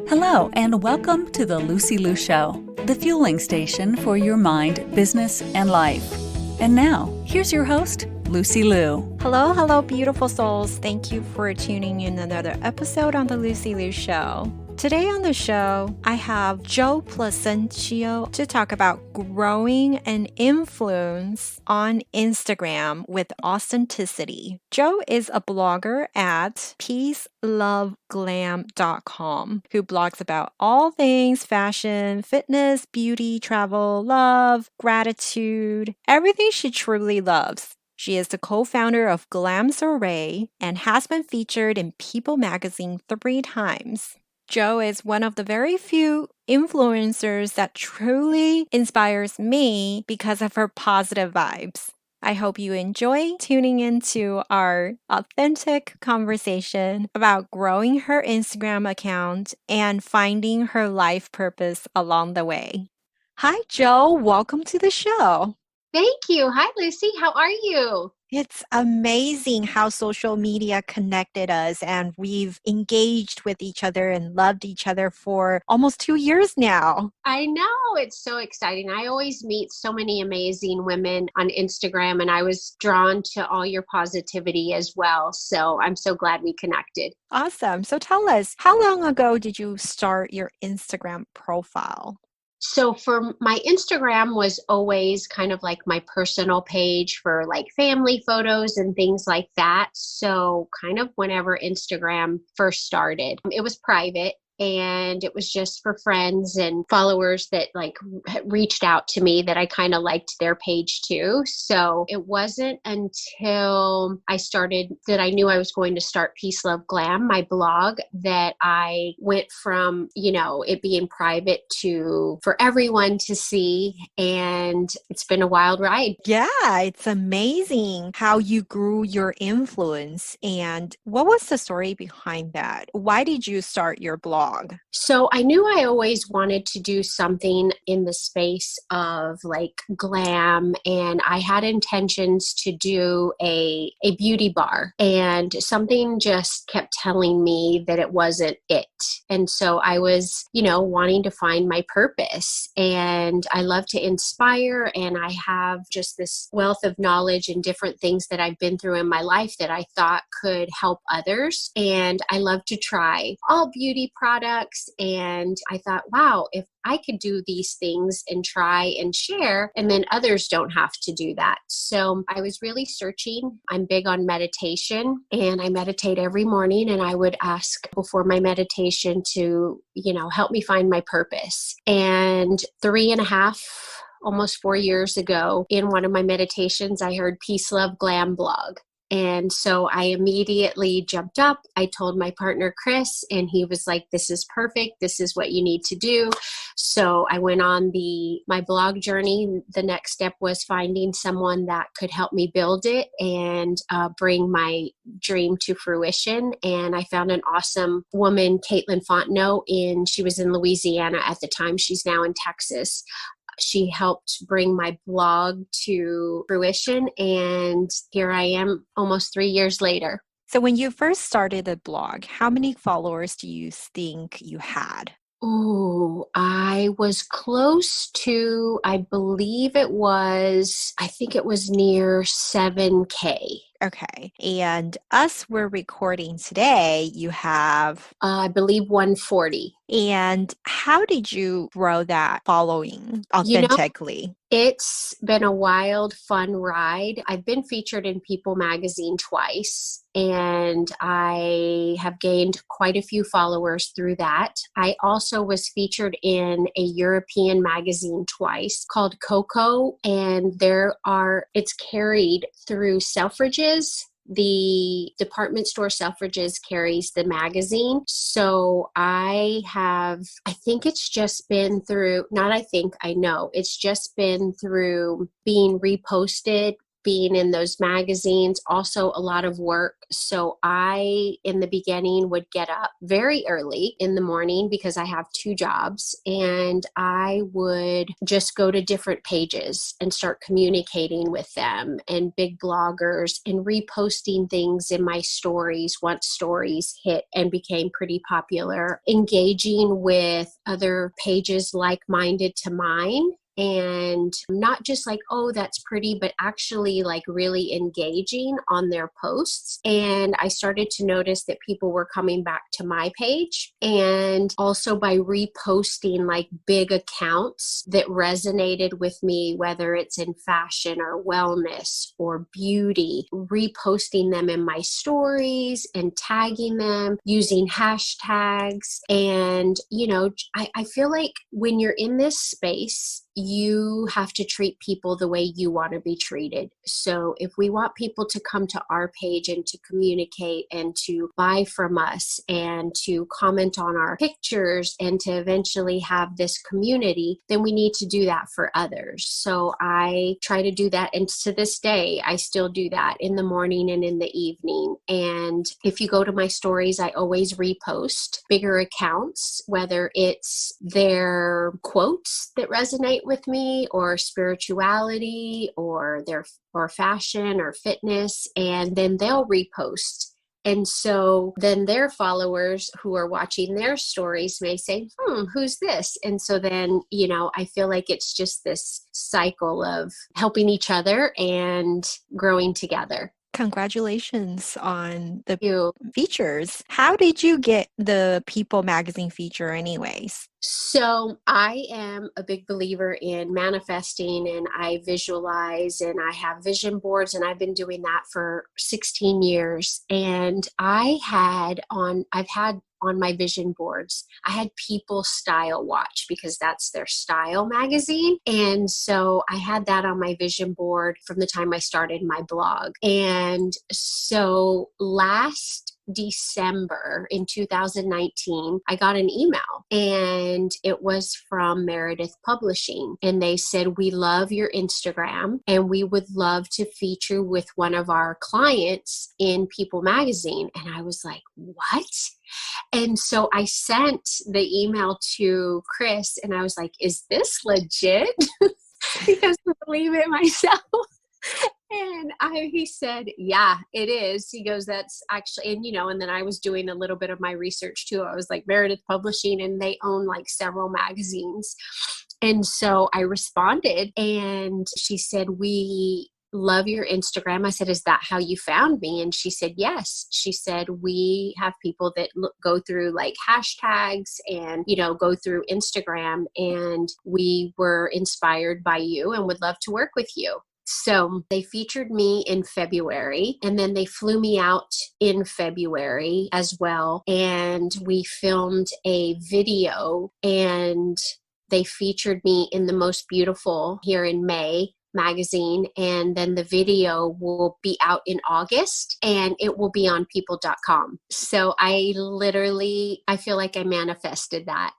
Hello, and welcome to the Lucy Liu Show, the fueling station for your mind, business, and life. And now, here's your host, Lucy Liu. Hello, beautiful souls. Thank you for tuning in another episode on the Lucy Liu Show. Today on the show, I have Jo Placencio to talk about growing an influence on Instagram with Authentically. Jo is a blogger at peaceloveglam.com who blogs about all things fashion, fitness, beauty, travel, love, gratitude, everything she truly loves. She is the co-founder of Glam Soiree and has been featured in People magazine 3 times. Jo is one of the very few influencers that truly inspires me because of her positive vibes. I hope you enjoy tuning into our authentic conversation about growing her Instagram account and finding her life purpose along the way. Hi, Jo. Welcome to the show. Thank you. Hi, Lucy. How are you? It's amazing how social media connected us and we've engaged with each other and loved each other for almost 2 years now. I know. It's so exciting. I always meet so many amazing women on Instagram, and I was drawn to all your positivity as well. So I'm so glad we connected. Awesome. So tell us, how long ago did you start your Instagram profile? So for my Instagram was always kind of like my personal page for like family photos and things like that. So kind of whenever Instagram first started, it was private. And it was just for friends and followers that like reached out to me that I kind of liked their page too. So it wasn't until I started that I knew I was going to start Peace Love Glam, my blog, that I went from, it being private to for everyone to see. And it's been a wild ride. Yeah, it's amazing how you grew your influence. And what was the story behind that? Why did you start your blog? So I knew I always wanted to do something in the space of like glam, and I had intentions to do a beauty bar, and something just kept telling me that it wasn't it. And so I was, wanting to find my purpose, and I love to inspire, and I have just this wealth of knowledge and different things that I've been through in my life that I thought could help others. And I love to try all beauty products. And I thought, wow, if I could do these things and try and share, and then others don't have to do that. So I was really searching. I'm big on meditation, and I meditate every morning, and I would ask before my meditation to, help me find my purpose. And 3.5 almost 4 years ago, in one of my meditations, I heard Peace Love Glam blog. And so I immediately jumped up. I told my partner, Chris, and he was like, this is perfect. This is what you need to do. So I went on my blog journey. The next step was finding someone that could help me build it and bring my dream to fruition. And I found an awesome woman, Caitlin Fontenot, she was in Louisiana at the time. She's now in Texas. She helped bring my blog to fruition, and here I am almost 3 years later. So when you first started the blog, how many followers do you think you had? Oh, I was close to, I think it was near 7K. Okay. And us, we're recording today, you have? I believe 140. And how did you grow that following authentically? It's been a wild, fun ride. I've been featured in People magazine twice, and I have gained quite a few followers through that. I also was featured in a European magazine twice called Coco, and it's carried through Selfridges. The department store Selfridges carries the magazine. So I think it's just been through, I know, it's just been through being reposted, being in those magazines, also a lot of work. So I, in the beginning, would get up very early in the morning because I have 2 jobs, and I would just go to different pages and start communicating with them and big bloggers and reposting things in my stories once stories hit and became pretty popular, engaging with other pages like-minded to mine. And not just like, oh, that's pretty, but actually like really engaging on their posts. And I started to notice that people were coming back to my page. And also by reposting like big accounts that resonated with me, whether it's in fashion or wellness or beauty, reposting them in my stories and tagging them using hashtags. And, I feel like when you're in this space, you have to treat people the way you want to be treated. So if we want people to come to our page and to communicate and to buy from us and to comment on our pictures and to eventually have this community, then we need to do that for others. So I try to do that. And to this day, I still do that in the morning and in the evening. And if you go to my stories, I always repost bigger accounts, whether it's their quotes that resonate with me or spirituality or fashion or fitness, and then they'll repost. And so then their followers who are watching their stories may say, who's this? And so then, I feel like it's just this cycle of helping each other and growing together. Congratulations on the features. How did you get the People magazine feature anyways? So I am a big believer in manifesting, and I visualize, and I have vision boards, and I've been doing that for 16 years. And I've had on my vision boards, I had People Style Watch because that's their style magazine. And so I had that on my vision board from the time I started my blog. And so last December in 2019, I got an email, and it was from Meredith Publishing. And they said, we love your Instagram and we would love to feature with one of our clients in People magazine. And I was like, what? And so I sent the email to Chris and I was like, is this legit? Because I believe it myself. And he said, yeah, it is. He goes, that's actually, and then I was doing a little bit of my research too. I was like, Meredith Publishing, and they own like several magazines. And so I responded, and she said, we love your Instagram. I said, is that how you found me? And she said, yes. She said, we have people that go through like hashtags and, go through Instagram, and we were inspired by you and would love to work with you. So they featured me in February, and then they flew me out in February as well. And we filmed a video, and they featured me in The Most Beautiful here in May magazine. And then the video will be out in August, and it will be on people.com. So I feel like I manifested that.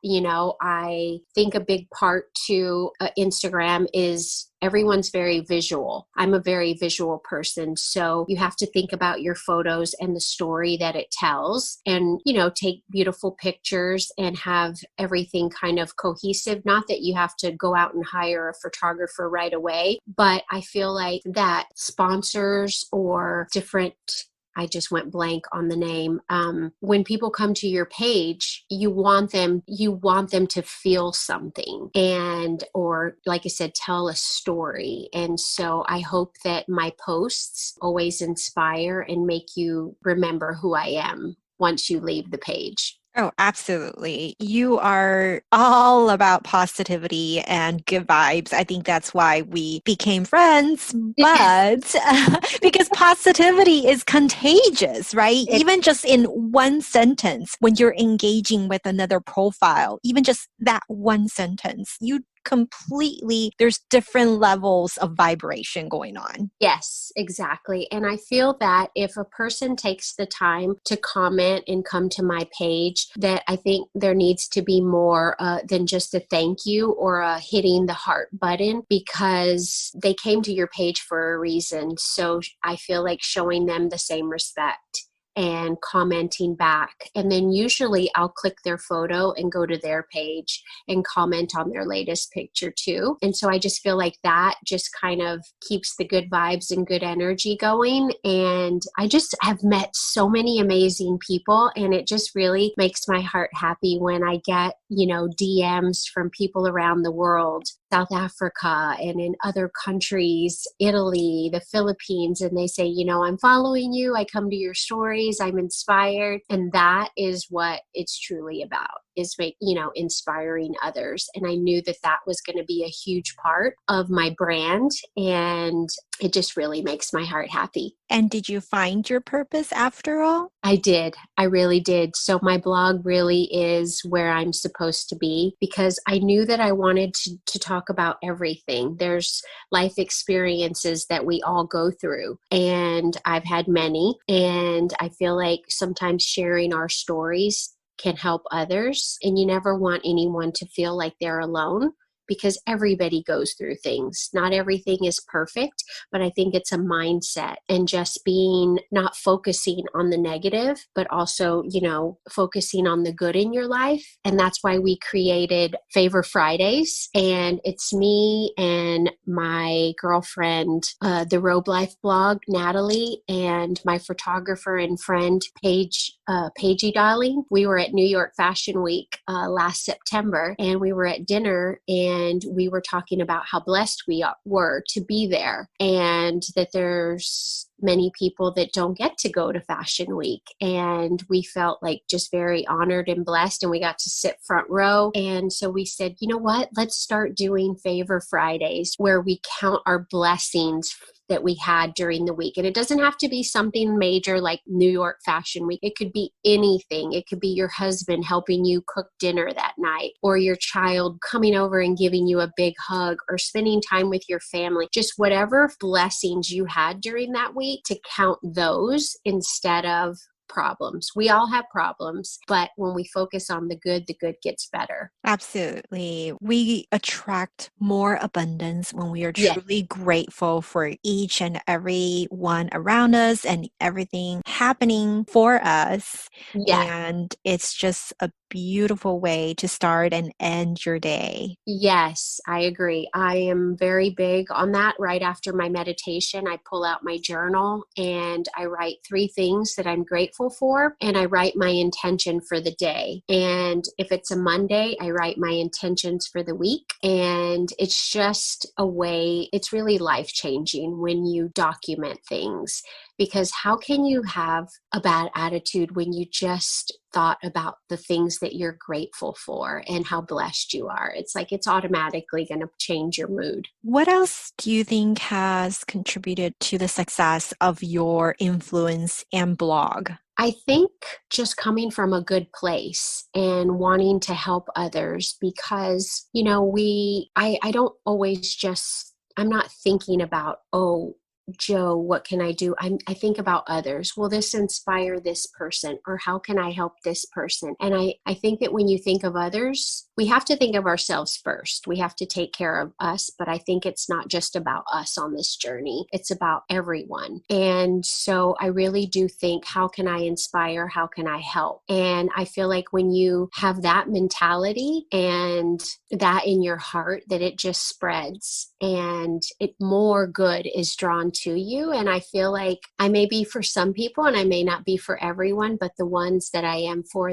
I think a big part to Instagram is everyone's very visual. I'm a very visual person. So you have to think about your photos and the story that it tells, and, take beautiful pictures and have everything kind of cohesive. Not that you have to go out and hire a photographer right away, but I feel like that sponsors or different, I just went blank on the name. When people come to your page, you want them to feel something or like I said, tell a story. And so I hope that my posts always inspire and make you remember who I am once you leave the page. Oh, absolutely. You are all about positivity and good vibes. I think that's why we became friends, but because positivity is contagious, right? Even just in one sentence, when you're engaging with another profile, even just that one sentence, you completely, there's different levels of vibration going on. Yes, exactly. And I feel that if a person takes the time to comment and come to my page, that I think there needs to be more than just a thank you or a hitting the heart button, because they came to your page for a reason. So I feel like showing them the same respect and commenting back. And then usually I'll click their photo and go to their page and comment on their latest picture too. And so I just feel like that just kind of keeps the good vibes and good energy going. And I just have met so many amazing people, and it just really makes my heart happy when I get, DMs from people around the world, South Africa and in other countries, Italy, the Philippines, and they say, I'm following you. I come to your stories. I'm inspired. And that is what it's truly about, is inspiring others. And I knew that that was going to be a huge part of my brand. And it just really makes my heart happy. And did you find your purpose after all? I did. I really did. So my blog really is where I'm supposed to be, because I knew that I wanted to talk about everything. There's life experiences that we all go through, and I've had many. And I feel like sometimes sharing our stories can help others. And you never want anyone to feel like they're alone, because everybody goes through things. Not everything is perfect, but I think it's a mindset, and just not focusing on the negative, but also, focusing on the good in your life. And that's why we created Favor Fridays. And it's me and my girlfriend, the Robe Life blog, Natalie, and my photographer and friend, Paigey Darling. We were at New York Fashion Week last September, and we were at dinner, and we were talking about how blessed we were to be there, and that there's many people that don't get to go to Fashion Week. And we felt like just very honored and blessed, and we got to sit front row. And so we said, you know what, let's start doing Favor Fridays, where we count our blessings that we had during the week. And it doesn't have to be something major like New York Fashion Week. It could be anything. It could be your husband helping you cook dinner that night, or your child coming over and giving you a big hug, or spending time with your family. Just whatever blessings you had during that week, to count those instead of problems. We all have problems, but when we focus on the good gets better. Absolutely. We attract more abundance when we are Yes. truly grateful for each and every one around us and everything happening for us. Yes. And it's just a beautiful way to start and end your day. Yes, I agree. I am very big on that. Right after my meditation, I pull out my journal and I write 3 things that I'm grateful for, and I write my intention for the day. And if it's a Monday, I write my intentions for the week. And it's just a way, it's really life-changing when you document things. Because how can you have a bad attitude when you just thought about the things that you're grateful for and how blessed you are? It's like it's automatically going to change your mood. What else do you think has contributed to the success of your influence and blog? I think just coming from a good place and wanting to help others, because, I don't always I'm not thinking about, Jo, what can I do? I think about others. Will this inspire this person? Or how can I help this person? And I think that when you think of others, we have to think of ourselves first. We have to take care of us. But I think it's not just about us on this journey. It's about everyone. And so I really do think, how can I inspire? How can I help? And I feel like when you have that mentality and that in your heart, that it just spreads, and more good is drawn to you. And I feel like I may be for some people and I may not be for everyone, but the ones that I am for,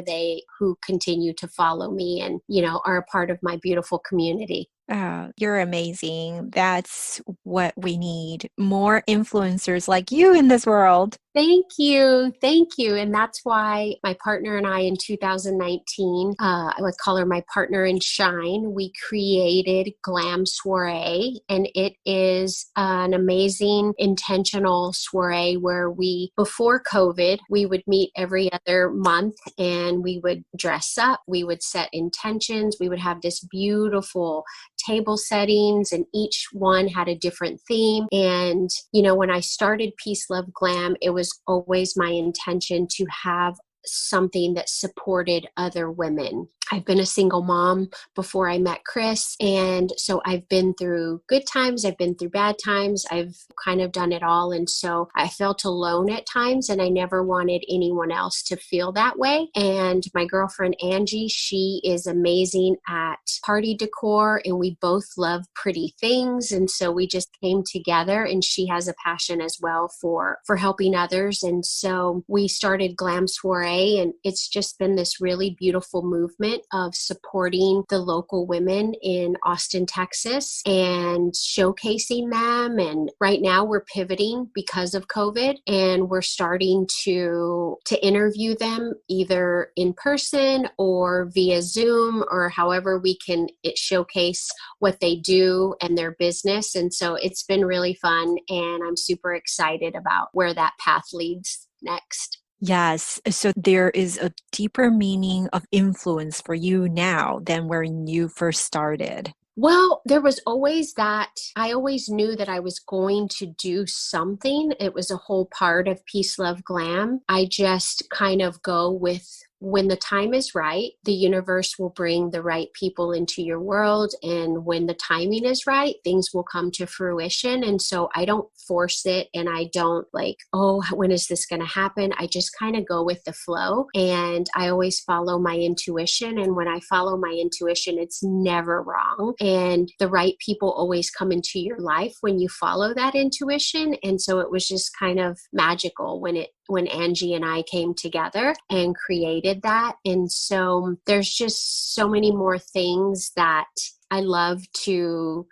who continue to follow me and, are a part of my beautiful community. Oh, you're amazing. That's what we need. More influencers like you in this world. Thank you. Thank you. And that's why my partner and I in 2019, I would call her my partner in shine, we created Glam Soiree. And it is an amazing intentional soiree where before COVID, we would meet every other month and we would dress up. We would set intentions. We would have this beautiful table settings, and each one had a different theme. And, when I started Peace, Love, Glam, it was always my intention to have something that supported other women. I've been a single mom before I met Chris. And so I've been through good times. I've been through bad times. I've kind of done it all. And so I felt alone at times, and I never wanted anyone else to feel that way. And my girlfriend, Angie, she is amazing at party decor, and we both love pretty things. And so we just came together, and she has a passion as well for helping others. And so we started Glam Soiree, and it's just been this really beautiful movement of supporting the local women in Austin, Texas, and showcasing them. And right now we're pivoting because of COVID, and we're starting to interview them either in person or via Zoom, or however we can showcase what they do and their business. And so it's been really fun, and I'm super excited about where that path leads next. Yes. So there is a deeper meaning of influence for you now than when you first started. Well, there was always that. I always knew that I was going to do something. It was a whole part of Peace, Love, Glam. I just kind of go with when the time is right, the universe will bring the right people into your world. And when the timing is right, things will come to fruition. And so I don't force it, and I don't like, oh, when is this going to happen? I just kind of go with the flow, and I always follow my intuition. And when I follow my intuition, it's never wrong. And the right people always come into your life when you follow that intuition. And so it was just kind of magical when Angie and I came together and created that. And so there's just so many more things that I love to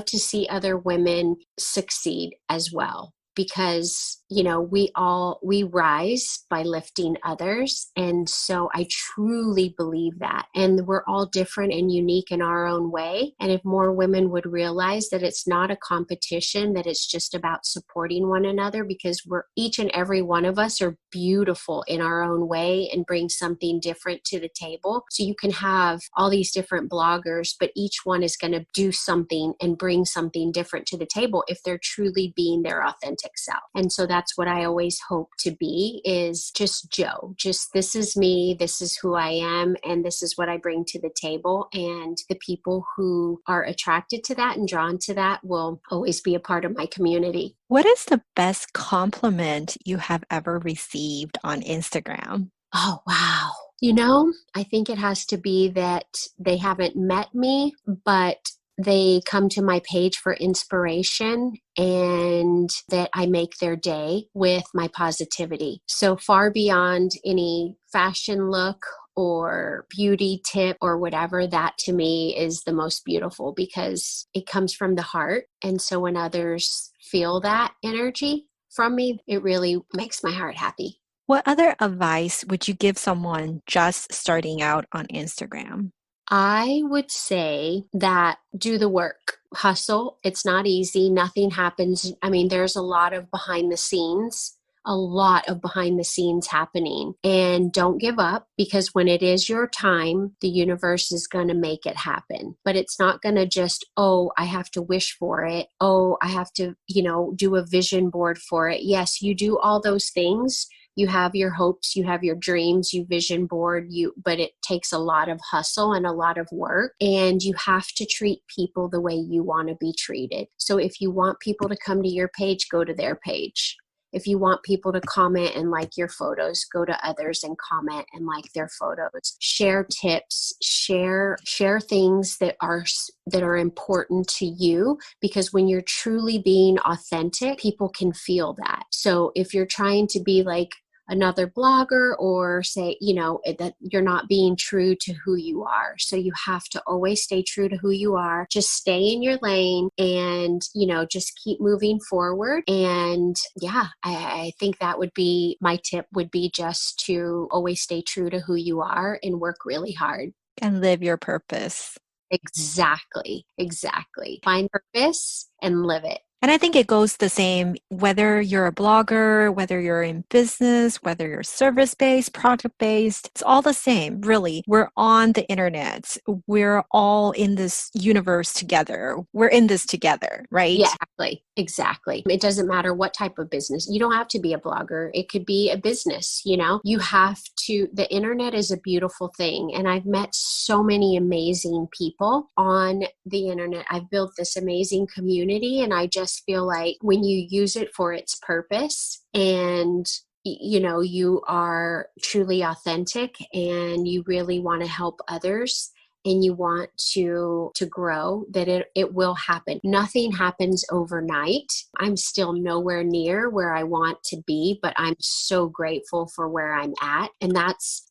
see other women succeed as well, because, we rise by lifting others. And so I truly believe that. And we're all different and unique in our own way. And if more women would realize that it's not a competition, that it's just about supporting one another, because each and every one of us are beautiful in our own way and bring something different to the table. So you can have all these different bloggers, but each one is going to do something and bring something different to the table if they're truly being their authentic self. And so that's what I always hope to be, is just Jo. Just, this is me, this is who I am, and this is what I bring to the table. And the people who are attracted to that and drawn to that will always be a part of my community. What is the best compliment you have ever received on Instagram? Oh, wow. I think it has to be that they haven't met me, but they come to my page for inspiration, and that I make their day with my positivity. So far beyond any fashion look or beauty tip or whatever, that to me is the most beautiful, because it comes from the heart. And so when others feel that energy from me, it really makes my heart happy. What other advice would you give someone just starting out on Instagram? I would say that do the work, hustle. It's not easy. Nothing happens. I mean, there's a lot of behind the scenes happening, and don't give up, because when it is your time, the universe is going to make it happen. But it's not going to just, oh, I have to wish for it. Oh, I have to, do a vision board for it. Yes, you do all those things. You have your hopes, you have your dreams, you vision board, but it takes a lot of hustle and a lot of work, and you have to treat people the way you want to be treated. So if you want people to come to your page, go to their page. If you want people to comment and like your photos, go to others and comment and like their photos. Share tips, share things that are important to you, because when you're truly being authentic, people can feel that. So if you're trying to be like another blogger, or say, that you're not being true to who you are. So you have to always stay true to who you are. Just stay in your lane, and, just keep moving forward. And yeah, I think that would be my tip, would be just to always stay true to who you are and work really hard. And live your purpose. Exactly. Find purpose and live it. And I think it goes the same whether you're a blogger, whether you're in business, whether you're service-based, product-based, it's all the same, really. We're on the internet. We're all in this universe together. We're in this together, right? Yeah, exactly. It doesn't matter what type of business. You don't have to be a blogger. It could be a business, you have to, the internet is a beautiful thing. And I've met so many amazing people on the internet. I've built this amazing community, and I just feel like when you use it for its purpose and you are truly authentic and you really want to help others and you want to grow, that it will happen. Nothing happens overnight. I'm still nowhere near where I want to be, but I'm so grateful for where I'm at. And that's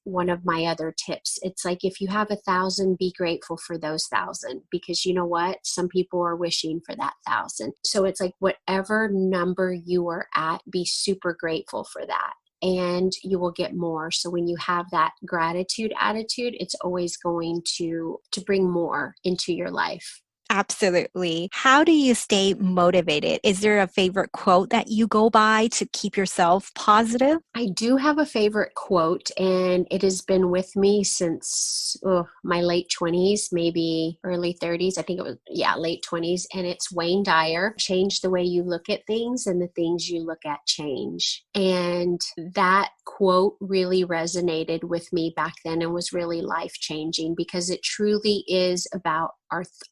one of my other tips. It's like, if you have 1,000, be grateful for those 1,000, because you know what? Some people are wishing for that 1,000. So it's like, whatever number you are at, be super grateful for that, and you will get more. So when you have that gratitude attitude, it's always going to bring more into your life. Absolutely. How do you stay motivated? Is there a favorite quote that you go by to keep yourself positive? I do have a favorite quote, and it has been with me since my late 20s, maybe early 30s. I think it was, late 20s. And it's Wayne Dyer. Change the way you look at things, and the things you look at change. And that quote really resonated with me back then and was really life-changing, because it truly is about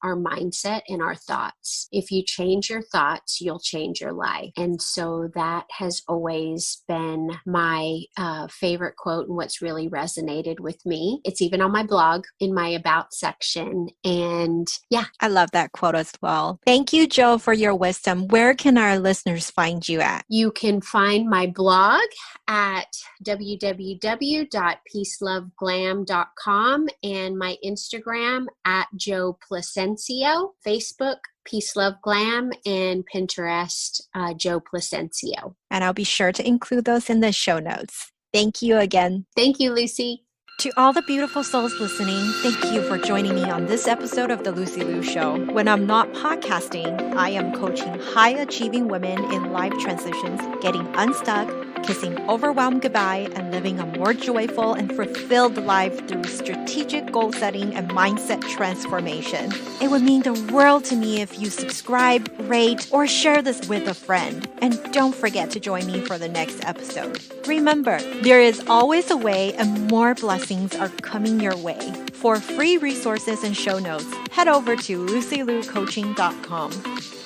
our mindset and our thoughts. If you change your thoughts, you'll change your life. And so that has always been my favorite quote, and what's really resonated with me. It's even on my blog in my About section. And yeah. I love that quote as well. Thank you, Jo, for your wisdom. Where can our listeners find you at? You can find my blog at www.peaceloveglam.com and my Instagram at Jo Placencio, Facebook Peace Love Glam, and Pinterest Jo Placencio. And I'll be sure to include those in the show notes. Thank you again. Thank you, Lucy. To all the beautiful souls listening, thank you for joining me on this episode of The Lucy Liu Show. When I'm not podcasting, I am coaching high-achieving women in life transitions, getting unstuck, kissing overwhelmed goodbye, and living a more joyful and fulfilled life through strategic goal setting and mindset transformation. It would mean the world to me if you subscribe, rate, or share this with a friend. And don't forget to join me for the next episode. Remember, there is always a way, and more blessings are coming your way. For free resources and show notes, head over to lucylucoaching.com.